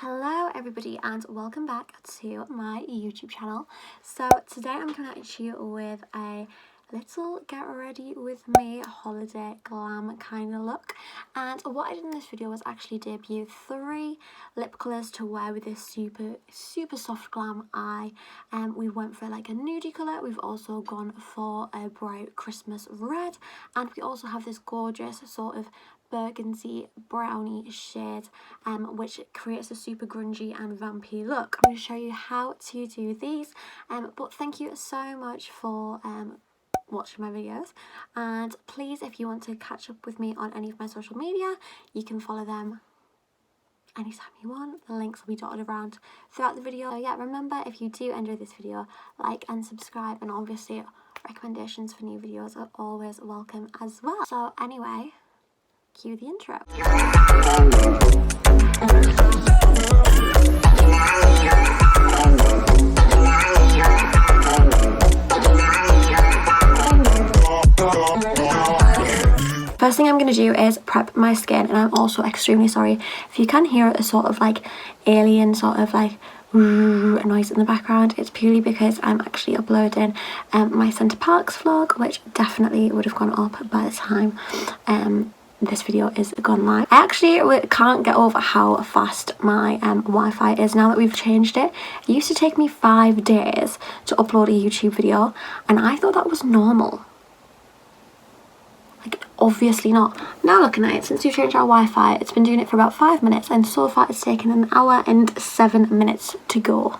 Hello everybody and welcome back to my YouTube channel. So today I'm coming at you with a little get ready with me holiday glam kind of look, and what I did in this video was actually debut 3 lip colours to wear with this super soft glam eye. We went for like a nudie colour, we've also gone for a bright Christmas red, and we also have this gorgeous sort of burgundy brownie shade which creates a super grungy and vampy look. I'm going to show you how to do these, but thank you so much for watching my videos, and please, if you want to catch up with me on any of my social media, you can follow them anytime you want. The links will be dotted around throughout the video. So yeah, remember, if you do enjoy this video, like and subscribe, and obviously recommendations for new videos are always welcome as well. So anyway, cue the intro. First thing I'm going to do is prep my skin, and I'm also extremely sorry if you can hear a sort of like alien sort of like noise in the background. It's purely because I'm actually uploading my Centre Parks vlog, which definitely would have gone up by the time this video is gone live. I actually can't get over how fast my Wi-Fi is now that we've changed it. It used to take me 5 days to upload a YouTube video, and I thought that was normal. Like, obviously not. Now looking at it, since we've changed our Wi-Fi, it's been doing it for about 5 minutes, and so far it's taken 1 hour and 7 minutes to go.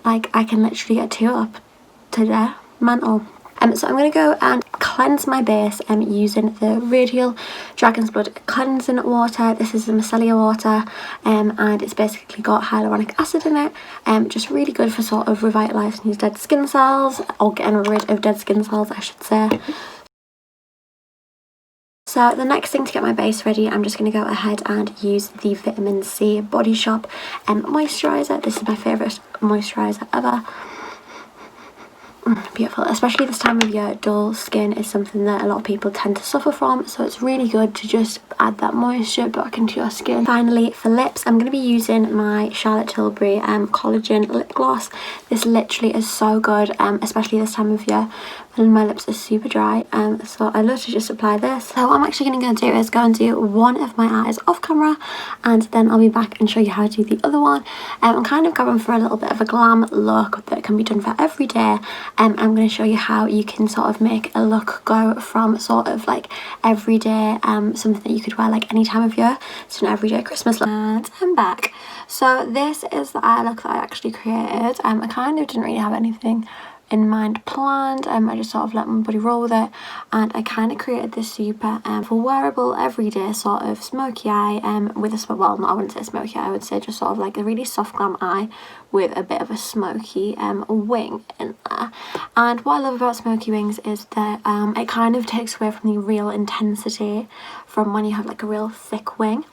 Like, I can literally get 2 up today. Mental. So I'm going to go and cleanse my base using the Radial Dragon's Blood cleansing water. This is the micellar water, and it's basically got hyaluronic acid in it. Just really good for sort of revitalising these dead skin cells, or getting rid of dead skin cells, I should say. So the next thing to get my base ready, I'm just going to go ahead and use the Vitamin C Body Shop moisturiser. This is my favourite moisturiser ever. Beautiful, especially this time of year. Dull skin is something that a lot of people tend to suffer from, so it's really good to just add that moisture back into your skin. Finally, for lips, I'm going to be using my Charlotte Tilbury collagen lip gloss. This literally is so good, especially this time of year when my lips are super dry, so I love to just apply this. So what I'm actually going to do is go and do one of my eyes off camera, and then I'll be back and show you how to do the other one. I'm kind of going for a little bit of a glam look that can be done for every day. I'm going to show you how you can sort of make a look go from sort of like everyday, something that you could wear like any time of year, to an everyday Christmas look. And I'm back. So this is the eye look that I actually created. I kind of didn't really have anything in mind planned. I just sort of let my body roll with it, and I kind of created this super for wearable everyday sort of smoky eye with a well, not, I wouldn't say smoky eye, I would say just sort of like a really soft glam eye with a bit of a smoky wing in there. And what I love about smoky wings is that it kind of takes away from the real intensity from when you have like a real thick wing.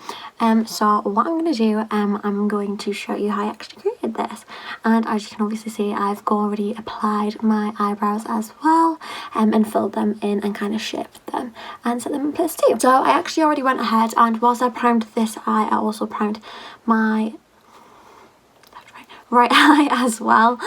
So what I'm going to do, I'm going to show you how I actually created this, and as you can obviously see, I've already applied my eyebrows as well, and filled them in and kind of shaped them and set them in place too. So I actually already went ahead, and whilst I primed this eye, I also primed my right eye as well.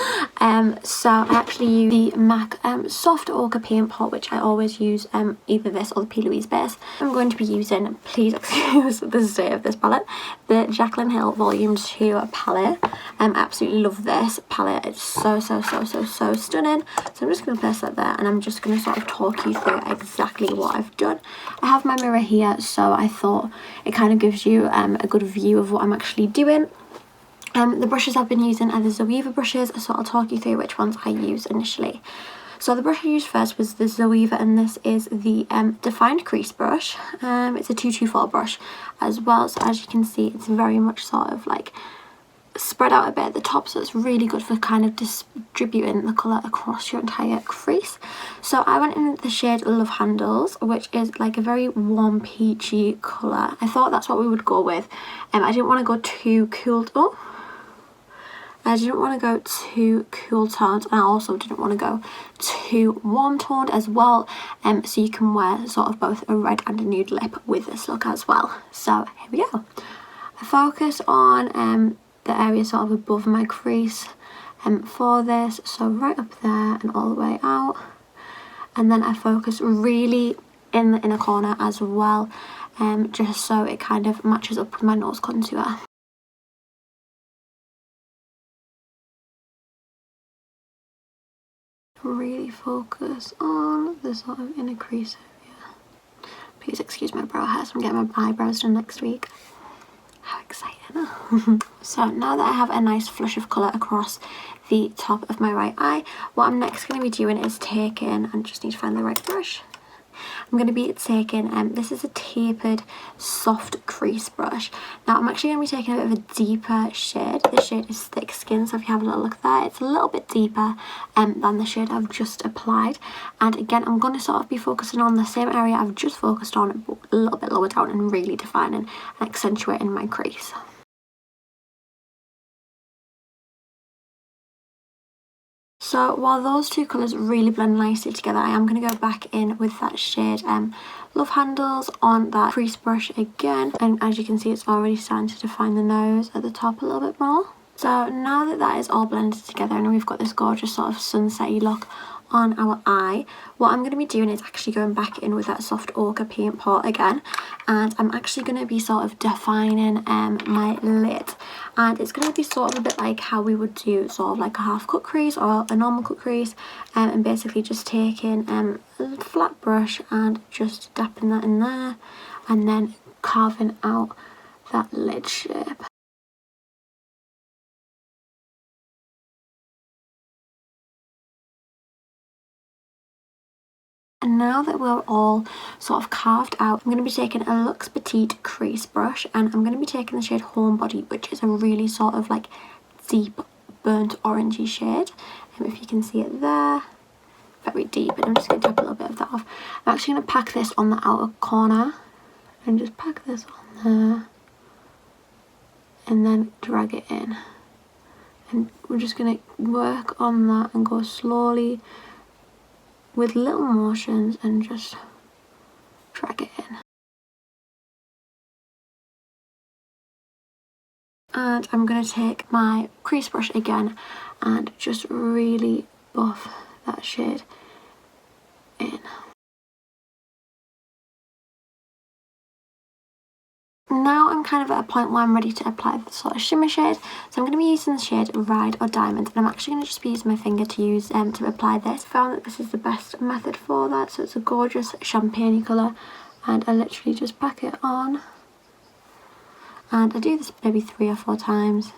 So I actually use the MAC Soft Ochre Paint Pot, which I always use either this or the P. Louise base. I'm going to be using, please excuse the state of this palette, the Jaclyn Hill Volume 2 palette. I absolutely love this palette. It's so stunning. So I'm just going to place that there, and I'm just going to sort of talk you through exactly what I've done. I have my mirror here, so I thought it kind of gives you a good view of what I'm actually doing. The brushes I've been using are the Zoeva brushes, so I'll talk you through which ones I used initially. So the brush I used first was the Zoeva, and this is the Defined Crease brush. It's a 224 brush as well, so as you can see, it's very much sort of like spread out a bit at the top, so it's really good for kind of distributing the colour across your entire crease. So I went in with the shade Love Handles, which is like a very warm peachy colour. I thought that's what we would go with. I didn't want to go too cool. I didn't want to go too cool toned, and I also didn't want to go too warm toned as well, so you can wear sort of both a red and a nude lip with this look as well. So here we go. I focus on the area sort of above my crease for this, so right up there and all the way out. And then I focus really in the inner corner as well, just so it kind of matches up with my nose contour. Really focus on the sort of inner crease area. Please excuse my brow hairs, I'm getting my eyebrows done next week. How exciting. So now that I have a nice flush of colour across the top of my right eye, what I'm next going to be doing is taking, and just need to find the right brush. I'm going to be taking, this is a tapered soft crease brush. Now I'm actually going to be taking a bit of a deeper shade. This shade is Thick Skin, so if you have a little look there, it's a little bit deeper than the shade I've just applied. And again, I'm going to sort of be focusing on the same area I've just focused on, but a little bit lower down, and really defining and accentuating my crease. So while those two colours really blend nicely together, I am going to go back in with that shade Love Handles on that crease brush again. And as you can see, it's already starting to define the nose at the top a little bit more. So now that that is all blended together and we've got this gorgeous sort of sunsetty look on our eye, what I'm going to be doing is actually going back in with that soft ochre paint pot again, and I'm actually going to be sort of defining my lid, and it's going to be sort of a bit like how we would do sort of like a half cut crease or a normal cut crease, and basically just taking a flat brush and just dapping that in there and then carving out that lid shape. And now that we're all sort of carved out, I'm going to be taking a Luxe Petite crease brush, and I'm going to be taking the shade Homebody, which is a really sort of like deep burnt orangey shade. And if you can see it there, very deep, and I'm just going to tap a little bit of that off. I'm actually going to pack this on the outer corner and just pack this on there and then drag it in. And we're just going to work on that and go slowly with little motions and just drag it in. And I'm going to take my crease brush again and just really buff that shade in. Now I'm kind of at a point where I'm ready to apply the sort of shimmer shade, so I'm going to be using the shade Ride or Diamond, and I'm actually going to just be using my finger to use to apply this. I found that this is the best method for that, so it's a gorgeous champagne colour, and I literally just pack it on, and I do this maybe 3 or 4 times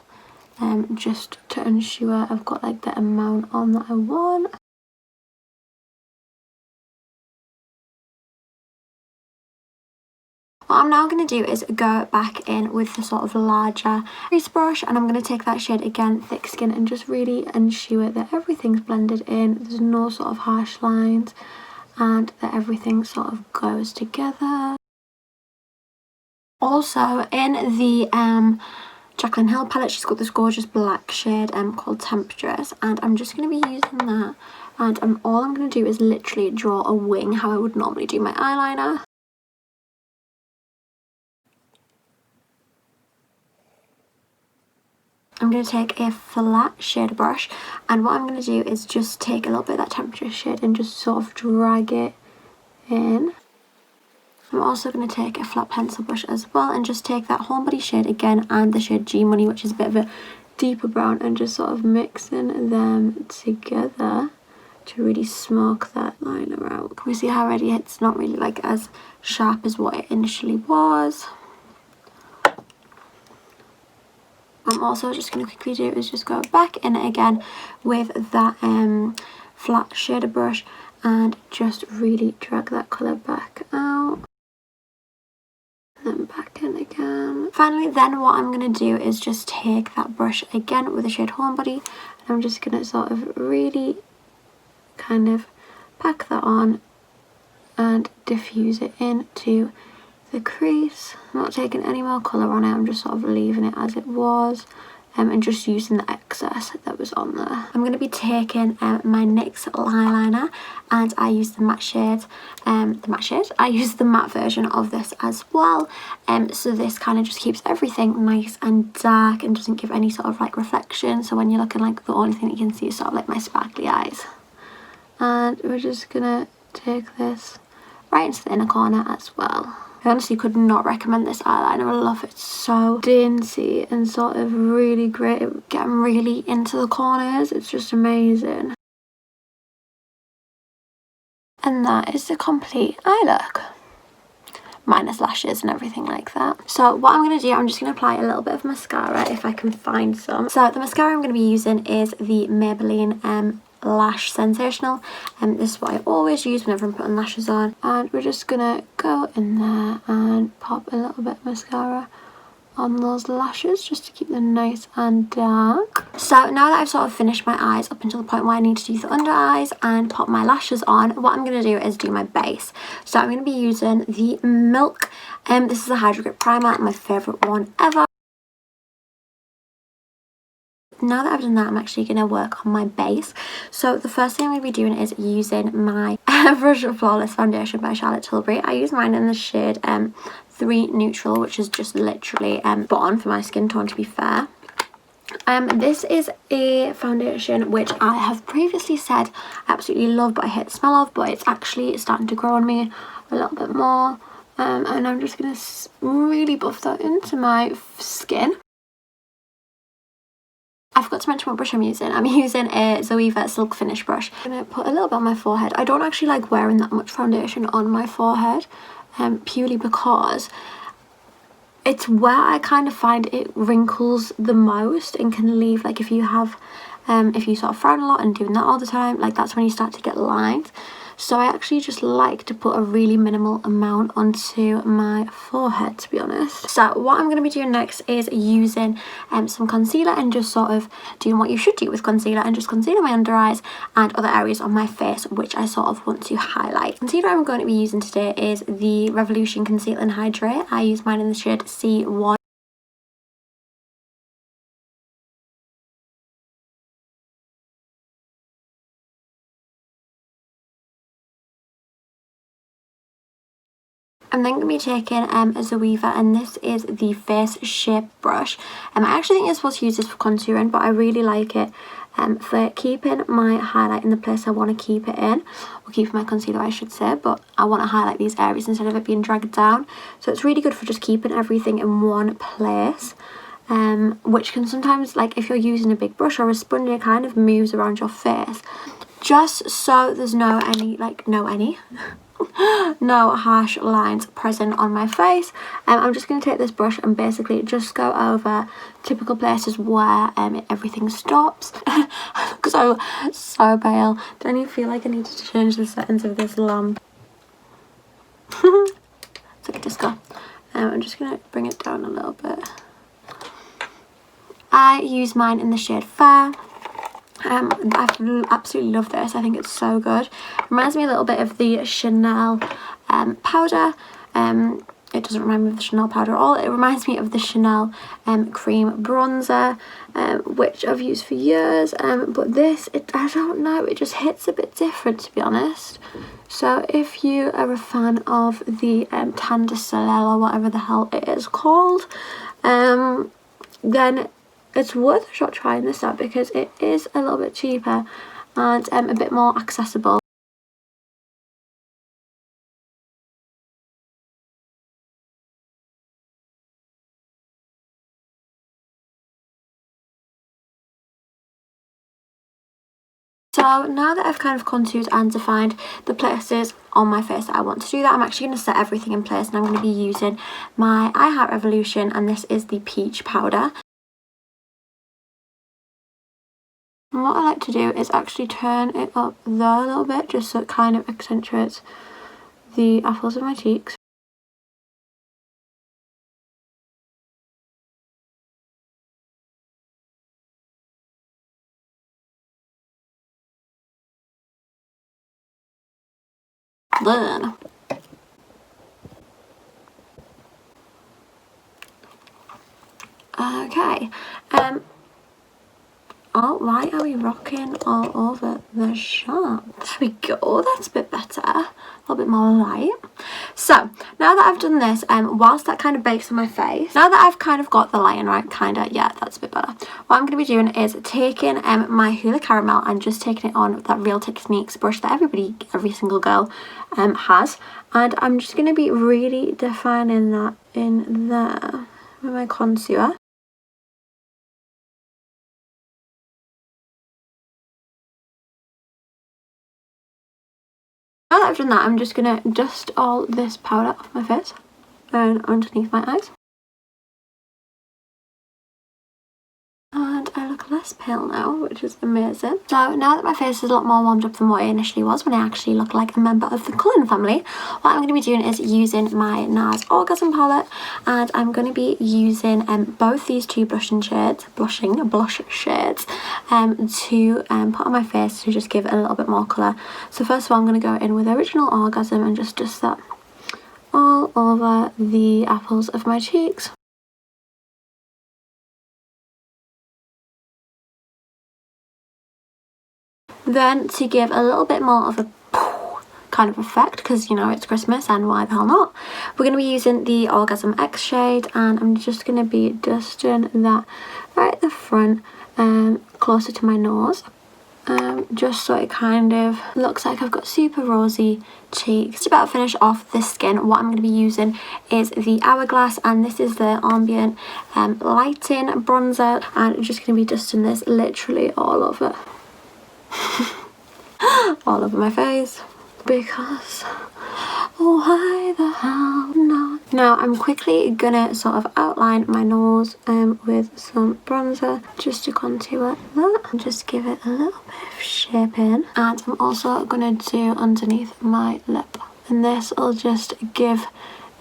just to ensure I've got like the amount on that I want. What I'm now going to do is go back in with the sort of larger crease brush, and I'm going to take that shade again, Thick Skin, and just really ensure that everything's blended in, there's no sort of harsh lines, and that everything sort of goes together. Also, in the Jaclyn Hill palette, she's got this gorgeous black shade called Tempestuous, and I'm just going to be using that, and all I'm going to do is literally draw a wing how I would normally do my eyeliner. I'm going to take a flat shade brush, and what I'm going to do is just take a little bit of that Tempestuous shade and just sort of drag it in. I'm also going to take a flat pencil brush as well and just take that Homebody shade again and the shade G Money, which is a bit of a deeper brown, and just sort of mixing them together to really smoke that liner out. Can we see how already it's not really like as sharp as what it initially was? I'm also just going to quickly do is just go back in it again with that flat shader brush and just really drag that colour back out. And then back in again. Finally, then what I'm going to do is just take that brush again with the shade Homebody, and I'm just going to sort of really kind of pack that on and diffuse it into the crease. I'm not taking any more colour on it, I'm just sort of leaving it as it was, and just using the excess that was on there. I'm going to be taking my NYX eyeliner, and I use the matte shade, I use the matte version of this as well, so this kind of just keeps everything nice and dark and doesn't give any sort of like reflection, so when you're looking, like, the only thing that you can see is sort of like my sparkly eyes. And we're just gonna take this right into the inner corner as well. I honestly could not recommend this eyeliner. I love it. It's so dainty and sort of really great at getting really into the corners. It's just amazing. And that is the complete eye look, minus lashes and everything like that. So what I'm going to do, I'm just going to apply a little bit of mascara if I can find some. So the mascara I'm going to be using is the Maybelline Lash Sensational, and this is what I always use whenever I'm putting lashes on. And we're just gonna go in there and pop a little bit of mascara on those lashes just to keep them nice and dark. So now that I've sort of finished my eyes up until the point where I need to do the under eyes and pop my lashes on, what I'm going to do is do my base. So I'm going to be using the Milk, this is a Hydro Grip Primer, my favourite one ever. Now that I've done that, I'm actually going to work on my base. So the first thing I'm going to be doing is using my Airbrush Flawless Foundation by Charlotte Tilbury. I use mine in the shade 3 Neutral, which is just literally spot on for my skin tone, to be fair. This is a foundation which I have previously said I absolutely love, but I hate the smell of, but it's actually starting to grow on me a little bit more. And I'm just going to really buff that into my skin. I forgot to mention what brush I'm using. I'm using a Zoeva Silk Finish brush. I'm going to put a little bit on my forehead. I don't actually like wearing that much foundation on my forehead, purely because it's where I kind of find it wrinkles the most and can leave, like, if you have, if you sort of frown a lot and doing that all the time, like, that's when you start to get lines. So I actually just like to put a really minimal amount onto my forehead, to be honest. So what I'm going to be doing next is using some concealer and just sort of doing what you should do with concealer and just concealing my under eyes and other areas on my face which I sort of want to highlight. Concealer I'm going to be using today is the Revolution Conceal and Hydrate. I use mine in the shade C1. I'm then going to be taking a Zoeva, and this is the Face Shape brush. I actually think you're supposed to use this for contouring, but I really like it for keeping my highlight in the place I want to keep it in, or keeping my concealer, I should say, but I want to highlight these areas instead of it being dragged down. So it's really good for just keeping everything in one place, which can sometimes, like, if you're using a big brush or a sponge, it kind of moves around your face. Just so there's no harsh lines present on my face, I'm just going to take this brush and basically just go over typical places where everything stops. I look so pale. Don't even feel like I need to change the settings of this lamp. It's like a disco. I'm just going to bring it down a little bit. I use mine in the shade Fair. I absolutely love this. I think it's so good. Reminds me a little bit of the Chanel powder. It doesn't remind me of the Chanel powder at all. It reminds me of the Chanel cream bronzer, which I've used for years. But this, I don't know, it just hits a bit different, to be honest. So if you are a fan of the Tan de Soleil or whatever the hell it is called, then it's worth a shot trying this out because it is a little bit cheaper and a bit more accessible. So now that I've kind of contoured and defined the places on my face that I want to do that, I'm actually going to set everything in place, and I'm going to be using my I Heart Revolution, and this is the Peach Powder. And what I like to do is actually turn it up there a little bit, just so it kind of accentuates the apples of my cheeks. Then okay, Oh, why are we rocking all over the shop? There we go, that's a bit better. A little bit more light. So, now that I've done this, whilst that kind of bakes on my face, now that I've kind of got the lighting right, yeah, that's a bit better. What I'm going to be doing is taking my Hoola Caramel and just taking it on with that Real Techniques brush that every single girl has. And I'm just going to be really defining that in there with my contour. Now that I've done that, I'm just going to dust all this powder off my face and underneath my eyes. And I look less pale now, which is amazing. So now that my face is a lot more warmed up than what it initially was when I actually look like a member of the Cullen family, what I'm going to be doing is using my NARS Orgasm palette, and I'm going to be using both these two blush shades to put on my face to just give it a little bit more colour. So first of all, I'm going to go in with Original Orgasm and just dust that all over the apples of my cheeks. Then, to give a little bit more of a kind of effect, because you know it's Christmas and why the hell not, we're going to be using the Orgasm X shade, and I'm just going to be dusting that right at the front, closer to my nose, just so it kind of looks like I've got super rosy cheeks. Just about to finish off this skin, what I'm going to be using is the Hourglass, and this is the Ambient Lighting Bronzer, and I'm just going to be dusting this literally all over all over my face, because why the hell not? Now I'm quickly gonna sort of outline my nose with some bronzer just to contour that and just give it a little bit of shaping, and I'm also gonna do underneath my lip, and this will just give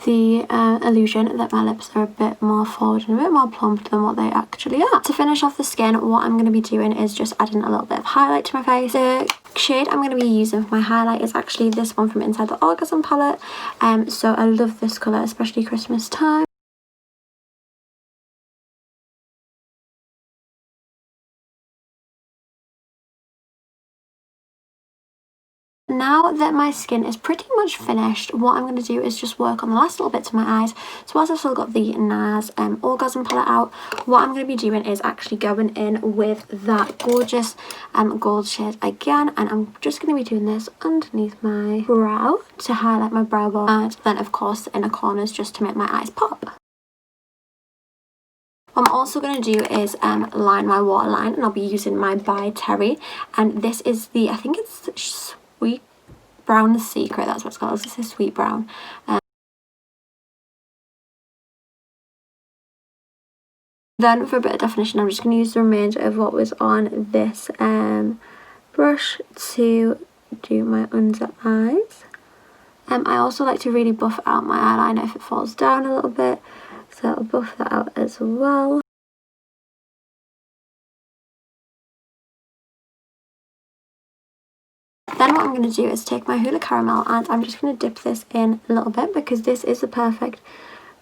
the illusion that my lips are a bit more forward and a bit more plump than what they actually are. To finish off the skin, what I'm going to be doing is just adding a little bit of highlight to my face. The shade I'm going to be using for my highlight is actually this one from inside the Orgasm palette, so I love this colour, especially Christmas time. Now that my skin is pretty much finished, what I'm going to do is just work on the last little bits of my eyes. So whilst I've still got the NARS Orgasm palette out, what I'm going to be doing is actually going in with that gorgeous gold shade again, and I'm just going to be doing this underneath my brow to highlight my brow bone, and then of course the inner corners just to make my eyes pop. What I'm also going to do is line my waterline, and I'll be using my By Terry, and this is the, I think it's Sweet Brown Secret, that's what it's called. This is Sweet Brown. Then for a bit of definition, I'm just going to use the remainder of what was on this brush to do my under eyes. I also like to really buff out my eyeliner if it falls down a little bit, so I'll buff that out as well. Then what I'm going to do is take my Hoola Caramel, and I'm just going to dip this in a little bit, because this is the perfect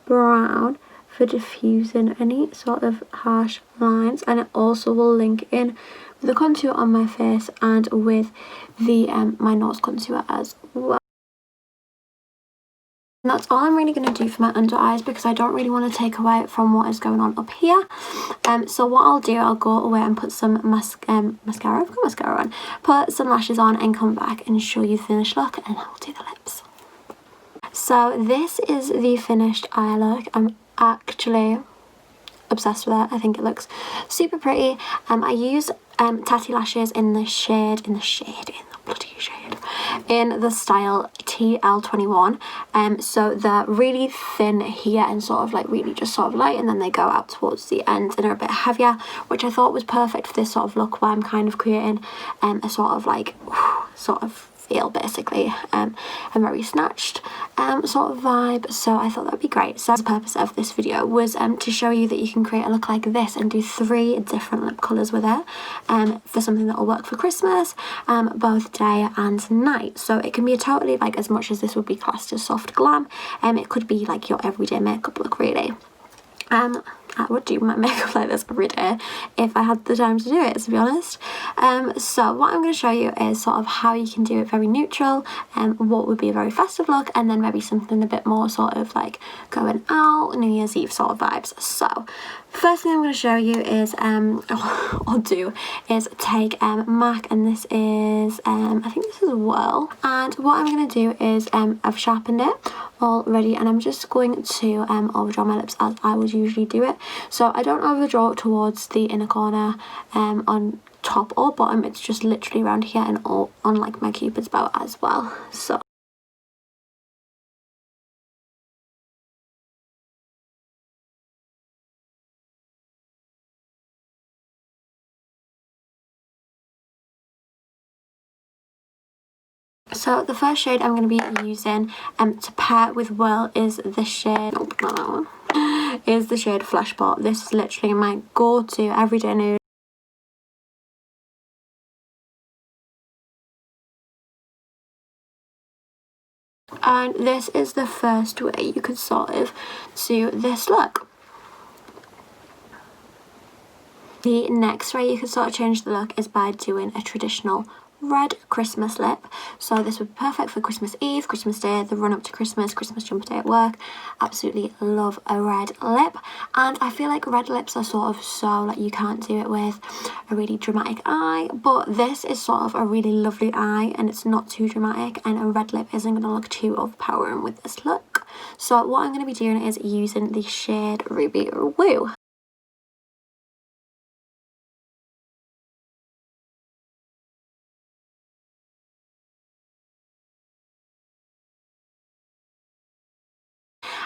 brown for diffusing any sort of harsh lines, and it also will link in with the contour on my face and with the my nose contour as well. And that's all I'm really going to do for my under eyes, because I don't really want to take away from what is going on up here. So what I'll do, I'll go away and put some mascara, I've got mascara on, put some lashes on and come back and show you the finished look, and I'll do the lips. So this is the finished eye look. I'm actually obsessed with it. I think it looks super pretty. I use Tatty lashes in the style TL21. So they're really thin here and sort of like really just sort of light, and then they go out towards the end and are a bit heavier, which I thought was perfect for this sort of look where I'm kind of creating a sort of like sort of feel, basically a very snatched sort of vibe. So I thought that'd be great. So the purpose of this video was to show you that you can create a look like this and do 3 different lip colours with it for something that will work for Christmas, both day and night. So it can be a totally, like, as much as this would be classed as soft glam, it could be like your everyday makeup look, really. I would do my makeup like this every day if I had the time to do it, to be honest. So what I'm going to show you is sort of how you can do it very neutral, and what would be a very festive look, and then maybe something a bit more sort of like going out, New Year's Eve sort of vibes. So first thing I'm going to show you is is take MAC, and this is I think this is a Whirl, and what I'm going to do is I've sharpened it already, and I'm just going to overdraw my lips as I would usually do it. So I don't overdraw towards the inner corner on top or bottom, it's just literally around here and all on like my cupid's bow as well. So the first shade I'm going to be using to pair with Whirl is the shade, nope, not that one, is the shade Fleshpot. This is literally my go-to everyday nude. And this is the first way you could sort of do this look. The next way you could sort of change the look is by doing a traditional red Christmas lip. So this would be perfect for Christmas Eve, Christmas Day, the run up to Christmas, Christmas jumper day at work. Absolutely love a red lip, and I feel like red lips are sort of so like you can't do it with a really dramatic eye, but this is sort of a really lovely eye and it's not too dramatic, and a red lip isn't going to look too overpowering with this look. So what I'm going to be doing is using the shade Ruby Woo.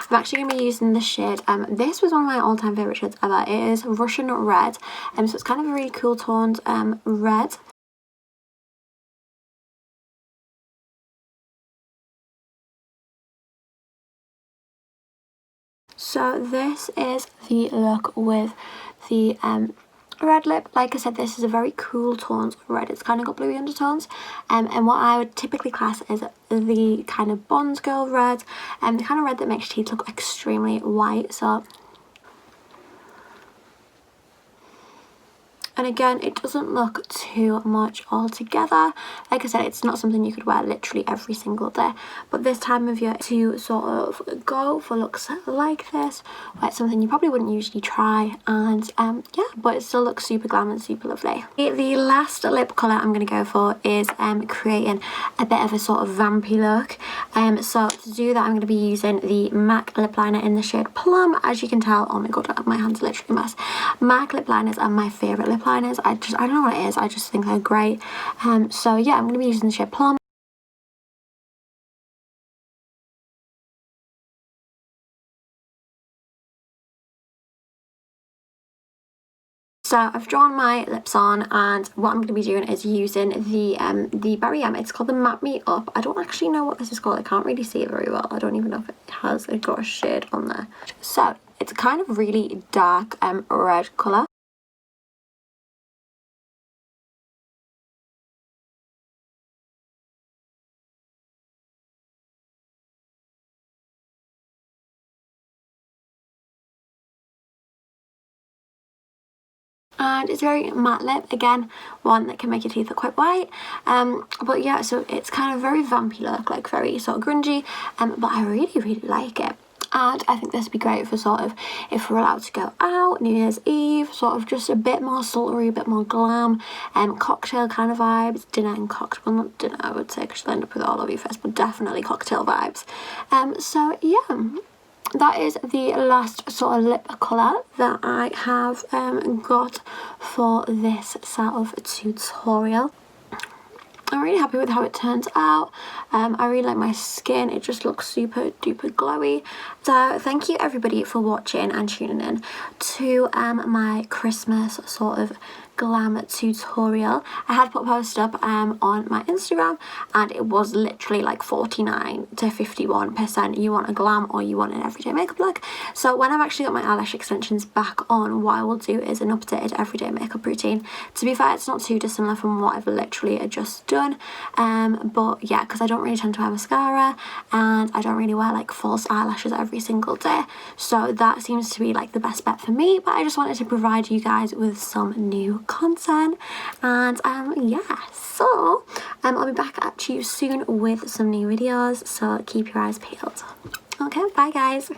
I'm actually going to be using the shade, this was one of my all-time favourite shades ever. It is Russian Red, so it's kind of a really cool toned red. So this is the look with the red lip. Like I said, this is a very cool toned red. It's kind of got bluey undertones, and what I would typically class as the kind of Bond girl red, and the kind of red that makes your teeth look extremely white. So, and again, it doesn't look too much altogether. Like I said, it's not something you could wear literally every single day, but this time of year to sort of go for looks like this, where it's something you probably wouldn't usually try, and yeah, but it still looks super glam and super lovely. The last lip colour I'm going to go for is creating a bit of a sort of vampy look. So to do that, I'm going to be using the MAC lip liner in the shade Plum. As you can tell, oh my god, my hands are literally a mess. MAC lip liners are my favourite lip liners. I don't know what it is, I just think they're great. So yeah, I'm going to be using the shade Plum. So I've drawn my lips on, and what I'm going to be doing is using the Barry M. It's called the Map Me Up. I don't actually know what this is called. I can't really see it very well. I don't even know if it got a shade on there. So it's kind of really dark red colour. And it's very matte lip, again, one that can make your teeth look quite white. But yeah, so it's kind of very vampy look, like very sort of grungy, but I really like it. And I think this would be great for sort of if we're allowed to go out, New Year's Eve, sort of just a bit more sultry, a bit more glam, cocktail kind of vibes, dinner and cocktail, well not dinner I would say because you'll end up with it all over your face, but definitely cocktail vibes. So yeah, that is the last sort of lip colour that I have got for this sort of tutorial. I'm really happy with how it turns out. I really like my skin. It just looks super duper glowy. So thank you everybody for watching and tuning in to my Christmas sort of Glam tutorial. I had put a post up on my Instagram, and it was literally like 49 to 51% you want a glam or you want an everyday makeup look. So when I've actually got my eyelash extensions back on, what I will do is an updated everyday makeup routine. To be fair, it's not too dissimilar from what I've literally just done, but yeah, because I don't really tend to wear mascara and I don't really wear like false eyelashes every single day, so that seems to be like the best bet for me. But I just wanted to provide you guys with some new content, and yeah, so I'll be back at you soon with some new videos, so keep your eyes peeled. Okay, bye guys.